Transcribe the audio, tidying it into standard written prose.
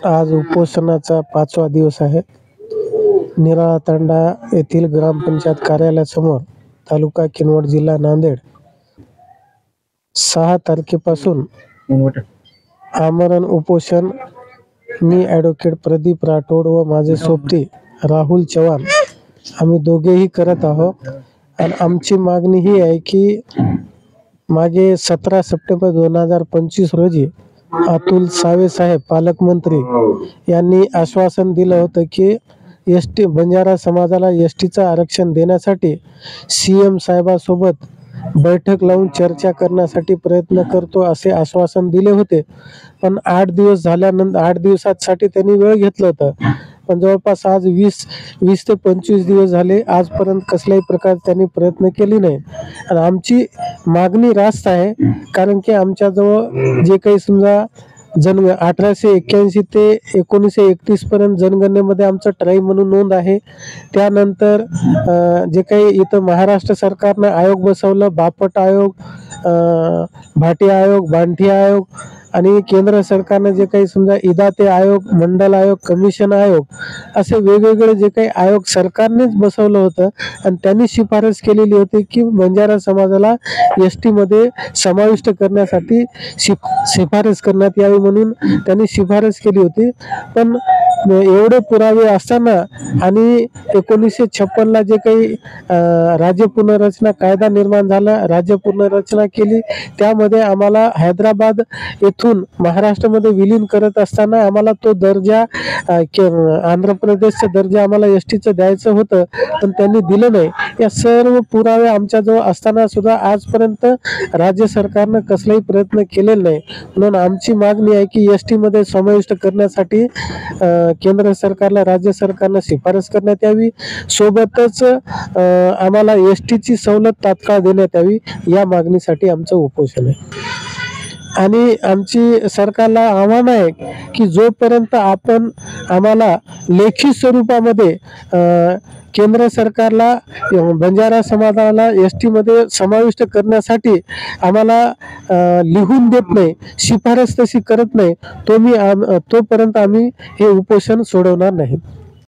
आज उपोषणाचा 5वा दिवस आहे. निराळा तांडा येथील ग्रामपंचायत कार्यालयासमोर तालुका किनवट जिल्हा नांदेड 6 तारखेपासून आमरण उपोषण मी ॲडव्होकेट प्रदीप राठोड व माझे सोबती राहुल चव्हाण आम्ही दोघेही करत आहोत. आणि आमची मागणी ही आहे की मागे 17 सप्टेंबर 2025 रोजी अतुल सावे साहेब पालकमंत्री यांनी आश्वासन दिलं होतं की एसटी बंजारा समाजाला एसटीचं आरक्षण देण्यासाठी CM साहेबासोबत बैठक लावून चर्चा करण्यासाठी प्रयत्न करतो असे आश्वासन दिले होते. पण 8 दिवस झाल्यानंतर 8 दिवसासाठी त्यांनी वेळ घेतलं होतं. पण जवळपास आज 20 ते 25 दिवस झाले, आजपर्यंत कसल्याही प्रकारे त्यांनी प्रयत्न केले नाही. आणि आमची मागणी रास्त आहे, कारण की आमच्याजवळ जे काही समजा 1881 ते 1931 पर्यंत जनगणनेमध्ये आमचं ट्राईब म्हणून नोंद आहे. त्यानंतर जे काही इथं महाराष्ट्र सरकारनं आयोग बसवलं, बापट आयोग, भाटी आयोग, बांठी आयोग, आणि केंद्र सरकारनं जे काही समजा इदाते आयोग, मंडल आयोग, कमिशन आयोग असे वेगवेगळे जे काही आयोग सरकारनेच बसवलं होतं. आणि त्यांनी शिफारस केलेली होती की बंजारा समाजाला एसटीमध्ये समाविष्ट करण्यासाठी शिफारस करण्यात यावी म्हणून त्यांनी शिफारस केली होती. पण एवढे पुरावे असताना आणि 1956ला जे काही राज्य पुनर्रचना कायदा निर्माण झाला, राज्य पुनर्रचना केली, त्यामध्ये आम्हाला हैदराबाद येथून महाराष्ट्रामध्ये विलीन करत असताना आम्हाला तो दर्जा आंध्र प्रदेशचा दर्जा आम्हाला एसटीचं द्यायचं होतं, पण त्यांनी दिलं नाही. या सर्व पुरावे आमच्याजवळ असताना सुद्धा आजपर्यंत राज्य सरकारनं कसलाही प्रयत्न केलेला नाही. म्हणून आमची मागणी आहे की एसटीमध्ये समाविष्ट करण्यासाठी केंद्र सरकारला राज्य सरकारनं शिफारस करण्यात यावी. सोबतच आम्हाला एसटीची सवलत तात्काळ देण्यात यावी. या मागणीसाठी आमचं उपोषण आहे. आणि आमची सरकारला आव्हान आहे की जोपर्यंत आम्हाला लेखी स्वरूपामध्ये केंद्र सरकारला बंजारा समाजाला एसटीमध्ये समाविष्ट करण्यासाठी आम्हाला लिहून देत नाही, शिफारस तशी करत नाही, तोपर्यंत आम्ही हे उपोषण सोडवणार नाही.